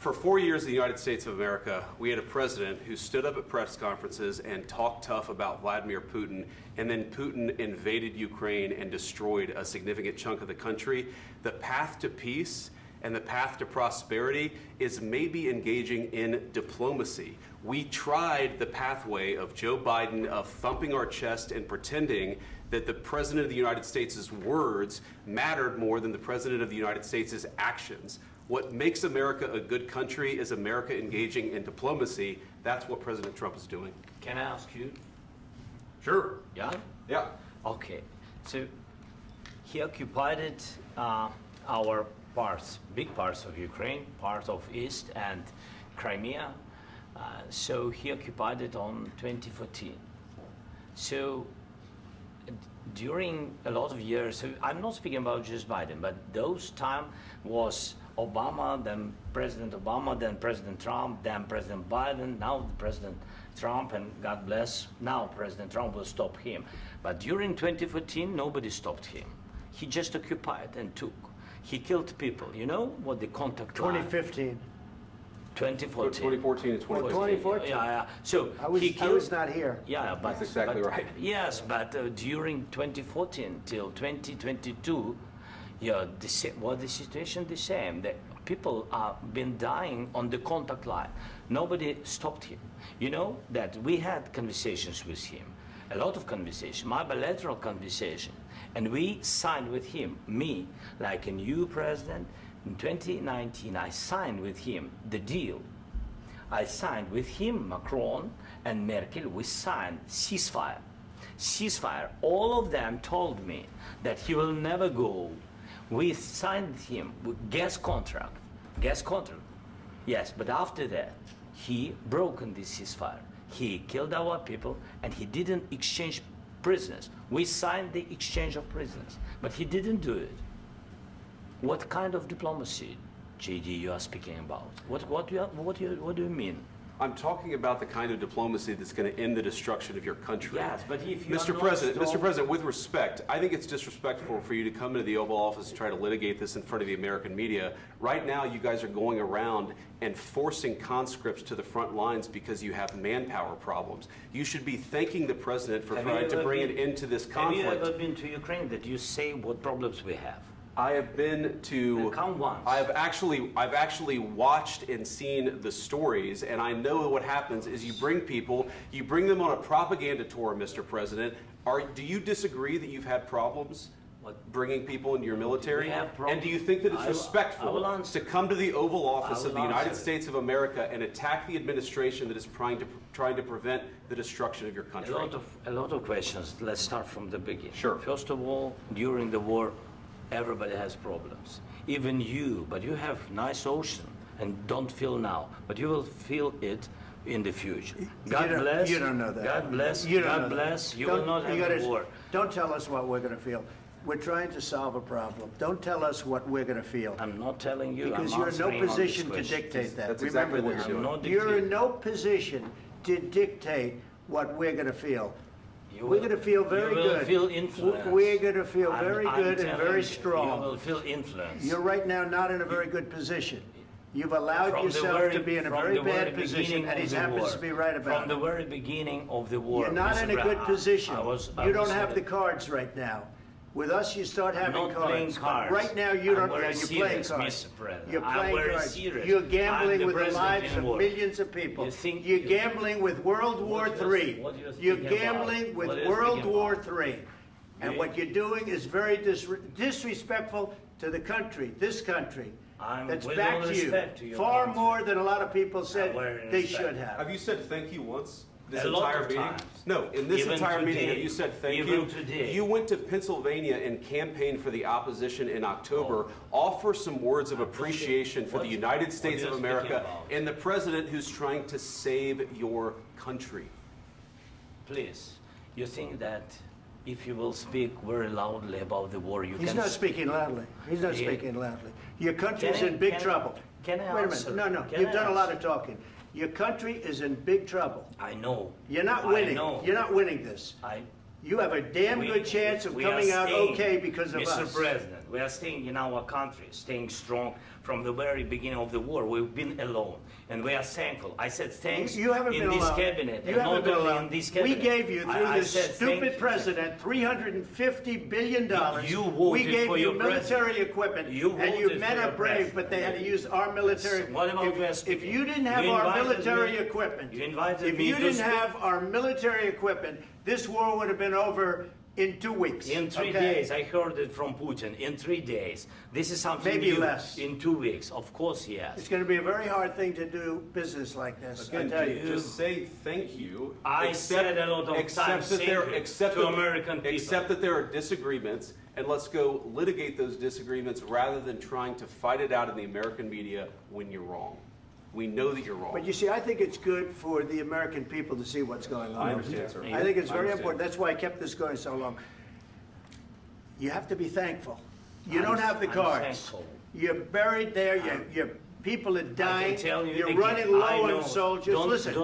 For 4 years in the United States of America, we had a president who stood up at press conferences and talked tough about Vladimir Putin, and then Putin invaded Ukraine and destroyed a significant chunk of the country. The path to peace and the path to prosperity is maybe engaging in diplomacy. We tried the pathway of Joe Biden of thumping our chest and pretending that the President of the United States' words mattered more than the President of the United States' actions. What makes America a good country is America engaging in diplomacy. That's what President Trump is doing. Can I ask you? Sure. Yeah? Yeah. Okay. So he occupied our parts, big parts of Ukraine, part of East and Crimea. So he occupied it on 2014. So during a lot of years, so I'm not speaking about just Biden, but those time was Obama, then President Obama, then President Trump, then President Biden, now President Trump, and God bless, now President Trump will stop him. But during 2014, nobody stopped him. He just occupied and took. He killed people. You know what the contact line? 2015. 2014 2014. and 2014. 2014. Yeah. So I was not here. Yeah, but that's exactly right. Yes, but during 2014 till 2022, yeah, the situation the same. The people are been dying on the contact line. Nobody stopped him. You know that we had conversations with him, a lot of conversation, my bilateral conversation, and we signed with him. Me, like a new president. In 2019, I signed with him the deal. I signed with him, Macron and Merkel, we signed ceasefire. Ceasefire. All of them told me that he will never go. We signed with him with gas contract. Gas contract. Yes, but after that, he broken this ceasefire. He killed our people and he didn't exchange prisoners. We signed the exchange of prisoners, but he didn't do it. What kind of diplomacy, JD, you are speaking about? What do you mean? I'm talking about the kind of diplomacy that's going to end the destruction of your country. Yes, but if you Mr. President, with respect, I think it's disrespectful for you to come into the Oval Office and try to litigate this in front of the American media. Right now, you guys are going around and forcing conscripts to the front lines because you have manpower problems. You should be thanking the President for trying to bring an end to this conflict. Have you ever been to Ukraine that you say what problems we have? I have been to. Come once. I've actually watched and seen the stories, and I know what happens is you bring people, you bring them on a propaganda tour, Mr. President. Do you disagree that you've had problems bringing people into your military? And do you think that it's respectful to come to the Oval Office of the United States of America and attack the administration that is trying to prevent the destruction of your country? A lot of questions. Let's start from the beginning. Sure. First of all, during the war, everybody has problems, even you, but you have nice ocean and don't feel now, but you will feel it in the future. God bless. You don't know that. God bless. You don't God know bless. that. You will not have a war. Don't tell us what we're going to feel. We're trying to solve a problem. Don't tell us what we're going to feel. I'm not telling you. Because you're in no position to dictate that. That's exactly what Remember you're doing. this. You're in no position to dictate what we're going to feel. We're going to feel very good. You will feel influence. We're going to feel very good and very strong. You will feel influence. You're right now not in a very good position. You've allowed yourself to be in a very bad position, and he happens to be right about it. From the very beginning of the war. You're not in a good position. You don't have the cards right now. With us, you start having cards. I'm not playing cards. Right now, you don't. You're playing cards. Mr. President. You're playing cards. Serious. You're gambling with the lives of millions of people. You're gambling with World War III. You're gambling with World War III. And what you're doing is very disrespectful to the country, this country. That's back to you. Far more than a lot of people said they should have. Have you said thank you once? This a entire lot of meeting? times. No, in this Even entire today. meeting, have you said thank Even you? today. You went to Pennsylvania and campaigned for the opposition in October. Offer some words of appreciation for the United States of America and the president who's trying to save your country. Please, you think that if you will speak very loudly about the war, you can... He's not speaking loudly. He's not speaking loudly. Your country is in big trouble. Can I Wait a answer? minute. No. You've done a lot of talking. Your country is in big trouble. I know. You're not winning. I know. You're not winning this. You have a damn good chance of coming out okay because of us. Mr. President, We are staying in our country, staying strong from the very beginning of the war. We've been alone, and we are thankful. I said thanks you haven't in been this alone. cabinet, You and haven't not been only alone. in this cabinet. We gave you, through I this said stupid president, $350 billion. You voted we gave for you your military equipment, You and you voted men for are your brave, president. but they had to use our military. What about if you didn't have our military equipment, You invited if me you to didn't speak. have our military equipment, this war would have been over in 2 weeks. In 3 days, I heard it from Putin. In 3 days, this is something Maybe new. less. In 2 weeks, of course, yes. It's going to be a very hard thing to do business like this. I Again, tell you. just say thank you. I said a lot of times thank you to American people. Accept that there are disagreements, and let's go litigate those disagreements rather than trying to fight it out in the American media when you're wrong. We know that you're wrong. But you see, I think it's good for the American people to see what's going on. I understand, sir. I think it's I very understand. important. That's why I kept this going so long. You have to be thankful. You don't have the I'm cards. thankful. You're buried there. Your people are dying. tell you You're again, running I low know. on soldiers. Don't- Listen. don't